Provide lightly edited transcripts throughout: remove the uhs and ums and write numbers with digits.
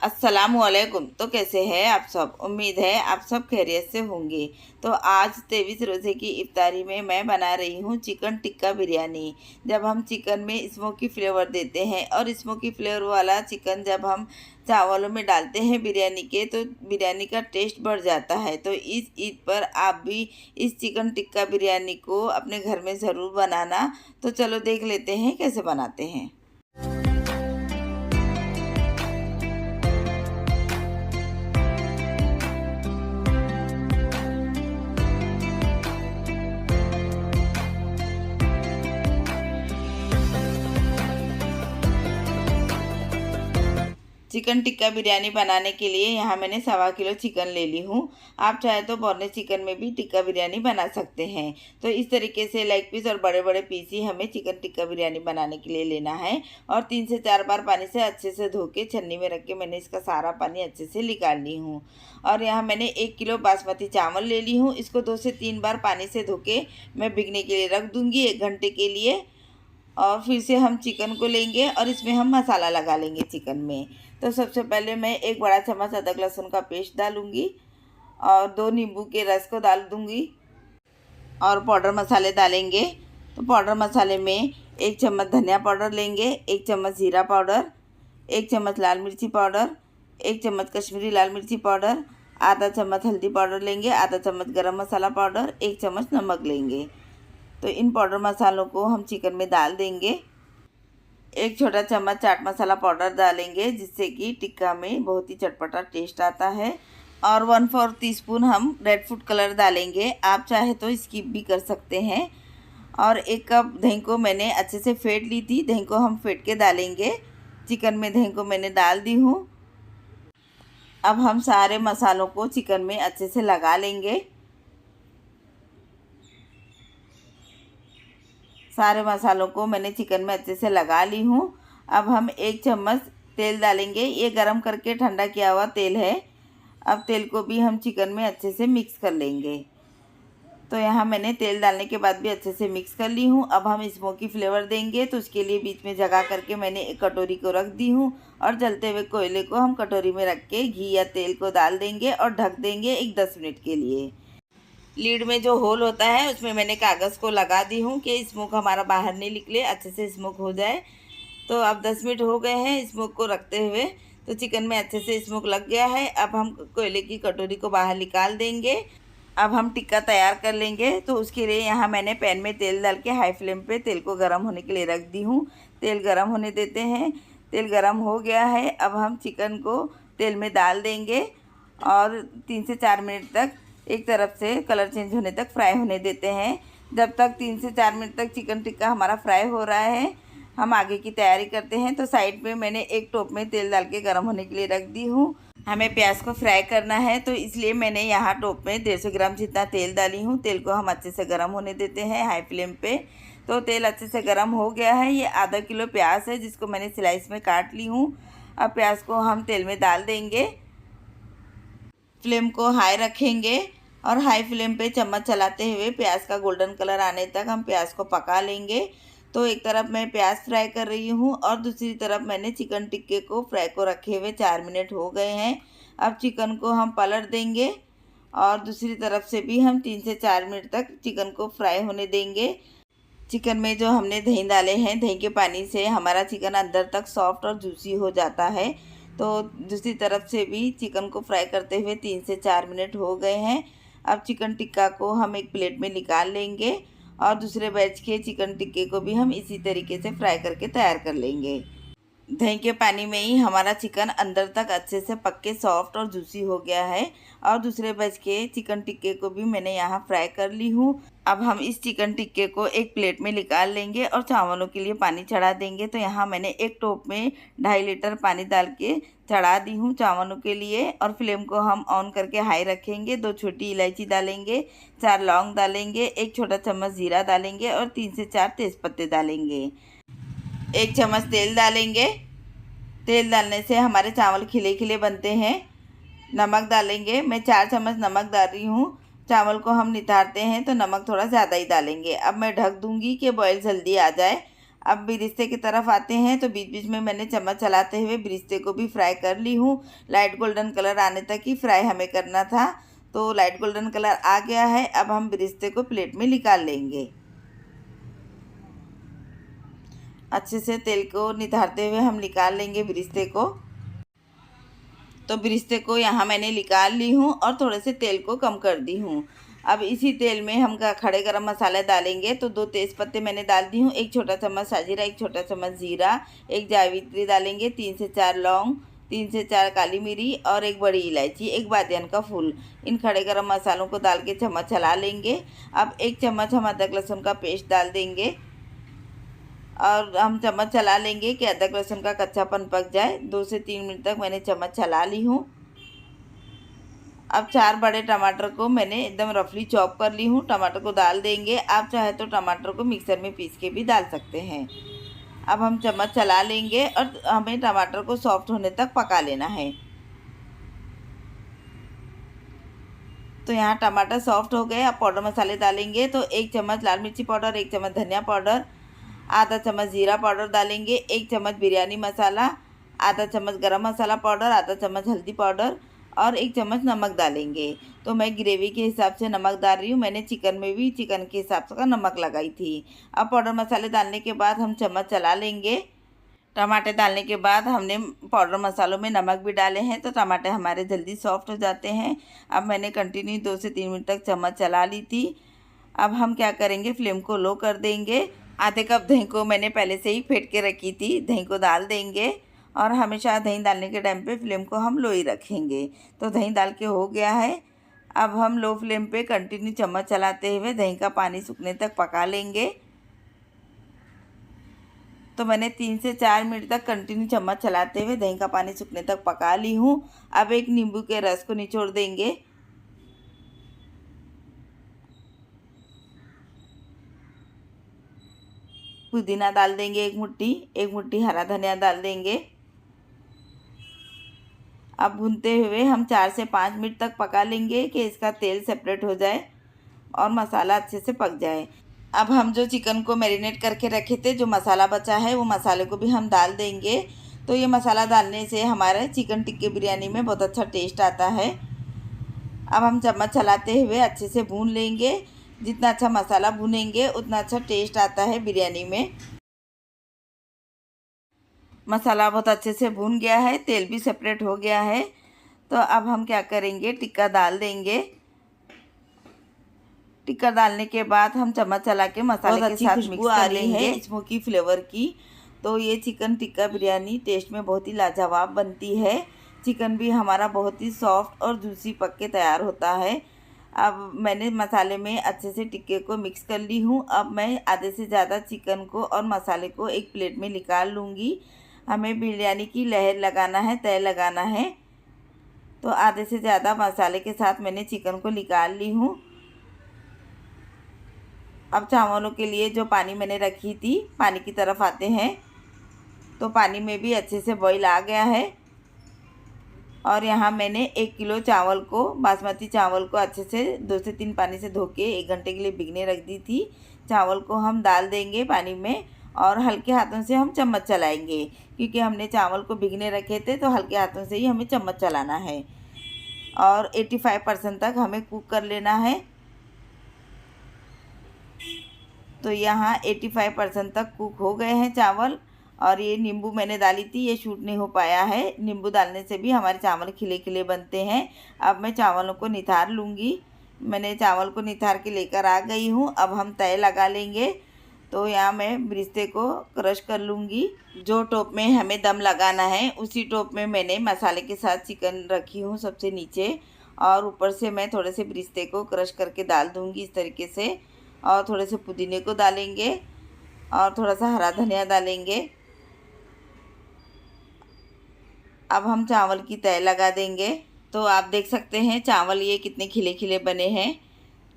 अस्सलामुअलैकुम। तो कैसे हैं आप सब? उम्मीद है आप सब खैरियत से होंगे। तो आज 23 रोज़े की इफ्तारी में मैं बना रही हूँ चिकन टिक्का बिरयानी। जब हम चिकन में स्मोकी फ्लेवर देते हैं और स्मोकी फ्लेवर वाला चिकन जब हम चावलों में डालते हैं बिरयानी के, तो बिरयानी का टेस्ट बढ़ जाता है। तो इस ईद पर आप भी इस चिकन टिक्का बिरयानी को अपने घर में ज़रूर बनाना। तो चलो देख लेते हैं कैसे बनाते हैं। चिकन टिक्का बिरयानी बनाने के लिए यहाँ मैंने 1.25 किलो चिकन ले ली हूँ। आप चाहे तो बोनलेस चिकन में भी टिक्का बिरयानी बना सकते हैं। तो इस तरीके से लेग पीस और बड़े बड़े पीस ही हमें चिकन टिक्का बिरयानी बनाने के लिए लेना है। और 3 से 4 बार पानी से अच्छे से धो के छन्नी में रख के मैंने इसका सारा पानी अच्छे से निकाल ली हूँ। और यहाँ मैंने 1 किलो बासमती चावल ले ली हूँ। इसको 2 से 3 बार पानी से धो के मैं भिगने के लिए रख दूँगी 1 घंटे के लिए। और फिर से हम चिकन को लेंगे और इसमें हम मसाला लगा लेंगे चिकन में। तो सबसे पहले मैं 1 बड़ा चम्मच अदरक लहसुन का पेस्ट डालूंगी और 2 नींबू के रस को डाल दूंगी और पाउडर मसाले डालेंगे। तो पाउडर मसाले में 1 चम्मच धनिया पाउडर लेंगे, 1 चम्मच जीरा पाउडर, 1 चम्मच लाल मिर्ची पाउडर, 1 चम्मच कश्मीरी लाल मिर्ची पाउडर, आधा चम्मच हल्दी पाउडर लेंगे, आधा चम्मच गरम मसाला पाउडर, 1 चम्मच नमक लेंगे। तो इन पाउडर मसालों को हम चिकन में डाल देंगे। 1 छोटा चम्मच चाट मसाला पाउडर डालेंगे जिससे कि टिक्का में बहुत ही चटपटा टेस्ट आता है। और 1/4 टीस्पून हम रेड फूड कलर डालेंगे, आप चाहे तो स्किप भी कर सकते हैं। और 1 कप दही को मैंने अच्छे से फेंट ली थी, दही को हम फेंट के डालेंगे। चिकन में दही को मैंने डाल दी हूँ। अब हम सारे मसालों को चिकन में अच्छे से लगा लेंगे। सारे मसालों को मैंने चिकन में अच्छे से लगा ली हूँ। अब हम 1 चम्मच तेल डालेंगे, ये गरम करके ठंडा किया हुआ तेल है। अब तेल को भी हम चिकन में अच्छे से मिक्स कर लेंगे। तो यहाँ मैंने तेल डालने के बाद भी अच्छे से मिक्स कर ली हूँ। अब हम स्मोकी फ्लेवर देंगे, तो उसके लिए बीच में जगह करके मैंने एक कटोरी को रख दी हूँ। और जलते हुए कोयले को हम कटोरी में रख के घी या तेल को डाल देंगे और ढक देंगे 10 मिनट के लिए। लीड में जो होल होता है उसमें मैंने कागज़ को लगा दी हूँ कि स्मोक हमारा बाहर नहीं निकले, अच्छे से स्मोक हो जाए। तो अब 10 मिनट हो गए हैं स्मोक को रखते हुए, तो चिकन में अच्छे से स्मोक लग गया है। अब हम कोयले की कटोरी को बाहर निकाल देंगे। अब हम टिक्का तैयार कर लेंगे। तो उसके लिए यहाँ मैंने पैन में तेल डाल के हाई फ्लेम पे तेल को गर्म होने के लिए रख दी हूँ। तेल गर्म होने देते हैं। तेल गर्म हो गया है। अब हम चिकन को तेल में डाल देंगे और 3 से 4 मिनट तक एक तरफ से कलर चेंज होने तक फ्राई होने देते हैं। जब तक 3 से 4 मिनट तक चिकन टिक्का हमारा फ्राई हो रहा है, हम आगे की तैयारी करते हैं। तो साइड पे मैंने एक टोप में तेल डाल के गर्म होने के लिए रख दी हूँ। हमें प्याज को फ्राई करना है, तो इसलिए मैंने यहाँ टोप में 150 ग्राम जितना तेल डाली हूँ। तेल को हम अच्छे से गर्म होने देते हैं हाई फ्लेम पे। तो तेल अच्छे से गर्म हो गया है। ये आधा किलो प्याज है जिसको मैंने स्लाइस में काट ली हूँ। अब प्याज को हम तेल में डाल देंगे। फ्लेम को हाई रखेंगे और हाई फ्लेम पे चम्मच चलाते हुए प्याज का गोल्डन कलर आने तक हम प्याज को पका लेंगे। तो एक तरफ मैं प्याज फ्राई कर रही हूँ और दूसरी तरफ मैंने चिकन टिक्के को फ्राई को रखे हुए 4 मिनट हो गए हैं। अब चिकन को हम पलट देंगे और दूसरी तरफ से भी हम 3 से 4 मिनट तक चिकन को फ्राई होने देंगे। चिकन में जो हमने दही डाले हैं, दही के पानी से हमारा चिकन अंदर तक सॉफ्ट और जूसी हो जाता है। तो दूसरी तरफ से भी चिकन को फ्राई करते हुए 3 से 4 मिनट हो गए हैं। अब चिकन टिक्का को हम एक प्लेट में निकाल लेंगे और दूसरे बैच के चिकन टिक्के को भी हम इसी तरीके से फ्राई करके तैयार कर लेंगे। दही के पानी में ही हमारा चिकन अंदर तक अच्छे से पक के सॉफ्ट और जूसी हो गया है। और दूसरे बैच के चिकन टिक्के को भी मैंने यहाँ फ्राई कर ली हूँ। अब हम इस चिकन टिक्के को एक प्लेट में निकाल लेंगे और चावलों के लिए पानी चढ़ा देंगे। तो यहाँ मैंने एक टोप में 2.5 लीटर पानी डाल के चढ़ा दी हूँ चावलों के लिए। और फ्लेम को हम ऑन करके हाई रखेंगे। 2 छोटी इलायची डालेंगे, 4 लौंग डालेंगे, 1 छोटा चम्मच जीरा डालेंगे और 3 से 4 तेज़पत्ते डालेंगे। 1 चम्मच तेल डालेंगे। तेल डालने से हमारे चावल खिले खिले बनते हैं। नमक डालेंगे, मैं 4 चम्मच नमक डाल रही हूँ। चावल को हम नितारते हैं तो नमक थोड़ा ज़्यादा ही डालेंगे। अब मैं ढक दूँगी कि बॉयल जल्दी आ जाए। अब बिरिस्ते की तरफ आते हैं तो बीच बीच में मैंने चम्मच चलाते हुए बिरिस्ते को भी फ्राई कर ली हूँ। लाइट गोल्डन कलर आने तक ही फ्राई हमें करना था। तो लाइट गोल्डन कलर आ गया है। अब हम बिरिस्ते को प्लेट में निकाल लेंगे। अच्छे से तेल को नितारते हुए हम निकाल लेंगे बिरिस्ते को। तो बिरिस्ते को यहाँ मैंने निकाल ली हूँ और थोड़े से तेल को कम कर दी हूँ। अब इसी तेल में हम खड़े गरम मसाले डालेंगे। तो 2 तेज़पत्ते मैंने डाल दी हूँ, 1 छोटा चम्मच साजीरा, 1 छोटा चम्मच जीरा, 1 जावित्री डालेंगे, 3 से 4 लौंग, 3 से 4 काली मिरी और 1 बड़ी इलायची, 1 बादियान का फूल। इन खड़े गरम मसालों को डाल के चम्मच चला लेंगे। अब 1 चम्मच हम अदरक लहसुन का पेस्ट डाल देंगे और हम चम्मच चला लेंगे कि अदरक लहसुन का कच्चापन पक जाए। 2 से 3 मिनट तक मैंने चम्मच चला ली हूँ। अब 4 बड़े टमाटर को मैंने एकदम रफली चॉप कर ली हूँ। टमाटर को डाल देंगे। आप चाहे तो टमाटर को मिक्सर में पीस के भी डाल सकते हैं। अब हम चम्मच चला लेंगे और हमें टमाटर को सॉफ्ट होने तक पका लेना है। तो यहाँ टमाटर सॉफ्ट हो गए। अब पाउडर मसाले डालेंगे। तो 1 चम्मच लाल मिर्ची पाउडर, 1 चम्मच धनिया पाउडर, आधा चम्मच जीरा पाउडर डालेंगे, 1 चम्मच बिरयानी मसाला, आधा चम्मच गरम मसाला पाउडर, आधा चम्मच हल्दी पाउडर और 1 चम्मच नमक डालेंगे। तो मैं ग्रेवी के हिसाब से नमक डाल रही हूँ। मैंने चिकन में भी चिकन के हिसाब से का नमक लगाई थी। अब पाउडर मसाले डालने के बाद हम चम्मच चला लेंगे। टमाटर डालने के बाद हमने पाउडर मसालों में नमक भी डाले हैं तो टमाटर हमारे जल्दी सॉफ्ट हो जाते हैं। अब मैंने कंटिन्यू 2 से 3 मिनट तक चम्मच चला ली थी। अब हम क्या करेंगे, फ्लेम को लो कर देंगे। आधे कप दही को मैंने पहले से ही फेंट के रखी थी। दही को डाल देंगे और हमेशा दही डालने के टाइम पे फ्लेम को हम लो ही रखेंगे। तो दही डाल के हो गया है। अब हम लो फ्लेम पे कंटिन्यू चम्मच चलाते हुए दही का पानी सूखने तक पका लेंगे। तो मैंने 3 से 4 मिनट तक कंटिन्यू चम्मच चलाते हुए दही का पानी सूखने तक पका ली हूँ। अब 1 नींबू के रस को निचोड़ देंगे। पुदीना डाल देंगे 1 मुट्ठी हरा धनिया डाल देंगे। अब भूनते हुए हम 4 से 5 मिनट तक पका लेंगे कि इसका तेल सेपरेट हो जाए और मसाला अच्छे से पक जाए। अब हम जो चिकन को मैरिनेट करके रखे थे, जो मसाला बचा है, वो मसाले को भी हम डाल देंगे। तो ये मसाला डालने से हमारे चिकन टिक्के बिरयानी में बहुत अच्छा टेस्ट आता है। अब हम चम्मच चलाते हुए अच्छे से भून लेंगे। जितना अच्छा मसाला भूनेंगे उतना अच्छा टेस्ट आता है बिरयानी में। मसाला बहुत अच्छे से भून गया है, तेल भी सेपरेट हो गया है। तो अब हम क्या करेंगे, टिक्का डाल देंगे। टिक्का डालने के बाद हम चम्मच चला के मसाले के साथ मिक्स कर लेंगे स्मोकी फ्लेवर की। तो ये चिकन टिक्का बिरयानी टेस्ट में बहुत ही लाजवाब बनती है। चिकन भी हमारा बहुत ही सॉफ्ट और जूसी पक के तैयार होता है। अब मैंने मसाले में अच्छे से टिक्के को मिक्स कर ली हूँ। अब मैं आधे से ज़्यादा चिकन को और मसाले को एक प्लेट में निकाल लूँगी। हमें बिरयानी की लहर लगाना है, तय लगाना है। तो आधे से ज़्यादा मसाले के साथ मैंने चिकन को निकाल ली हूँ। अब चावलों के लिए जो पानी मैंने रखी थी, पानी की तरफ आते हैं। तो पानी में भी अच्छे से बॉईल आ गया है। और यहाँ मैंने 1 किलो चावल को, बासमती चावल को अच्छे से 2 से 3 पानी से धो के 1 घंटे के लिए भिगने रख दी थी। चावल को हम डाल देंगे पानी में और हल्के हाथों से हम चम्मच चलाएंगे, क्योंकि हमने चावल को भिगने रखे थे। तो हल्के हाथों से ही हमें चम्मच चलाना है और 85% तक हमें कुक कर लेना है। तो यहाँ 85% तक कुक हो गए हैं चावल। और ये नींबू मैंने डाली थी, ये शूट नहीं हो पाया है। नींबू डालने से भी हमारे चावल खिले खिले बनते हैं। अब मैं चावलों को निथार लूँगी। मैंने चावल को निथार के लेकर आ गई हूँ। अब हम तय लगा लेंगे। तो यहाँ मैं बिरिस्ते को क्रश कर लूँगी। जो टोप में हमें दम लगाना है उसी टोप में मैंने मसाले के साथ चिकन रखी हूँ सबसे नीचे, और ऊपर से मैं थोड़े से बिरिस्ते को क्रश करके डाल दूँगी इस तरीके से। और थोड़े से पुदीने को डालेंगे और थोड़ा सा हरा धनिया डालेंगे। अब हम चावल की तय लगा देंगे। तो आप देख सकते हैं चावल ये कितने खिले खिले बने हैं।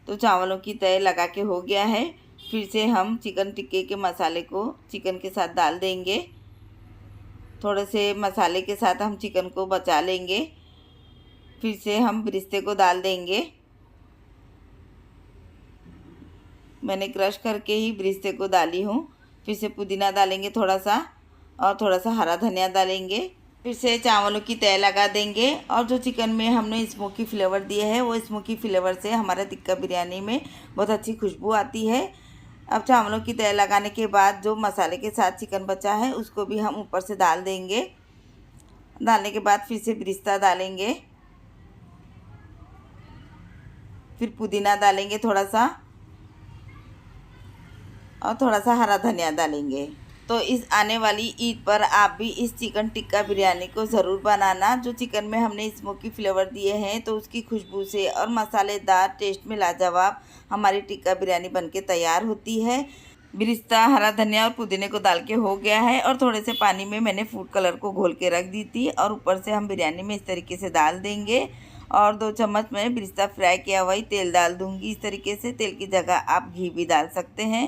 तो चावलों की तय लगा के हो गया है। फिर से हम चिकन टिक्के के मसाले को चिकन के साथ डाल देंगे। थोड़े से मसाले के साथ हम चिकन को बचा लेंगे। फिर से हम बिरिस्ते को डाल देंगे। मैंने क्रश करके ही बिरिस्ते को डाली हूँ। फिर से पुदीना डालेंगे थोड़ा सा, और थोड़ा सा हरा धनिया डालेंगे। फिर से चावलों की तह लगा देंगे, और जो चिकन में हमने स्मोकी फ्लेवर दिए है वो स्मोकी फ्लेवर से हमारा टिक्का बिरयानी में बहुत अच्छी खुशबू आती है। अब चावलों की तह लगाने के बाद जो मसाले के साथ चिकन बचा है उसको भी हम ऊपर से डाल देंगे। डालने के बाद फिर से बिरिस्ता डालेंगे, फिर पुदीना डालेंगे थोड़ा सा, और थोड़ा सा हरा धनिया डालेंगे। तो इस आने वाली ईद पर आप भी इस चिकन टिक्का बिरयानी को ज़रूर बनाना। जो चिकन में हमने स्मोकी फ्लेवर दिए हैं तो उसकी खुशबू से और मसालेदार टेस्ट में लाजवाब हमारी टिक्का बिरयानी बनके तैयार होती है। बिरिस्ता, हरा धनिया और पुदीने को डाल के हो गया है, और थोड़े से पानी में मैंने फूड कलर को घोल के रख दी थी, और ऊपर से हम बिरयानी में इस तरीके से डाल देंगे। और 2 चम्मच मैं बिरिस्ता फ्राई किया हुआ ही तेल डाल दूँगी। इस तरीके से तेल की जगह आप घी भी डाल सकते हैं।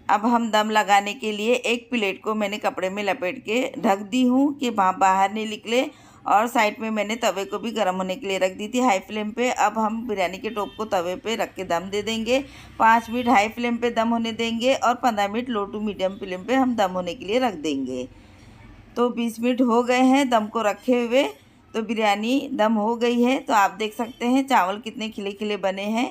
अब हम दम लगाने के लिए एक प्लेट को मैंने कपड़े में लपेट के ढक दी हूँ कि वहाँ बाहर नहीं निकले, और साइड में मैंने तवे को भी गर्म होने के लिए रख दी थी हाई फ्लेम पे। अब हम बिरयानी के टॉप को तवे पे रख के दम दे देंगे। 5 मिनट हाई फ्लेम पे दम होने देंगे, और 15 minute low to medium flame पे हम दम होने के लिए रख देंगे। तो 20 मिनट हो गए हैं दम को रखे हुए, तो बिरयानी दम हो गई है। तो आप देख सकते हैं चावल कितने खिले खिले बने हैं।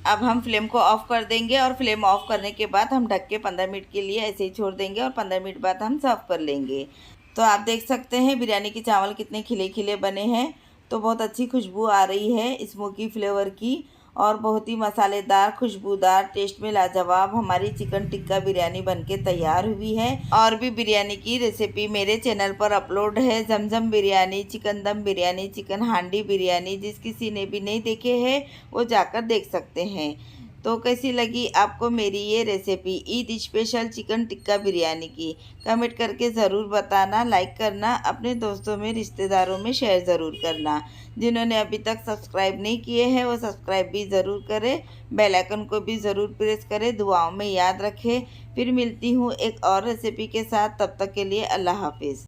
अब हम फ्लेम को ऑफ़ कर देंगे, और फ्लेम ऑफ़ करने के बाद हम ढक के 15 मिनट के लिए ऐसे ही छोड़ देंगे, और 15 मिनट बाद हम सर्व कर लेंगे। तो आप देख सकते हैं बिरयानी के चावल कितने खिले खिले बने हैं। तो बहुत अच्छी खुशबू आ रही है स्मोकी फ्लेवर की, और बहुत ही मसालेदार, खुशबूदार, टेस्ट में लाजवाब हमारी चिकन टिक्का बिरयानी बनके तैयार हुई है। और भी बिरयानी की रेसिपी मेरे चैनल पर अपलोड है। जमजम बिरयानी, चिकन दम बिरयानी, चिकन हांडी बिरयानी, जिस किसी ने भी नहीं देखे हैं वो जाकर देख सकते हैं। तो कैसी लगी आपको मेरी ये recipe Eid special chicken tikka biryani की? कमेंट करके ज़रूर बताना, लाइक करना, अपने दोस्तों में, रिश्तेदारों में शेयर ज़रूर करना। जिन्होंने अभी तक सब्सक्राइब नहीं किए हैं वो सब्सक्राइब भी ज़रूर करें, बेल आइकन को भी ज़रूर प्रेस करें। दुआओं में याद रखें। फिर मिलती हूँ एक और रेसिपी के साथ, तब तक के लिए अल्लाह हाफिज़।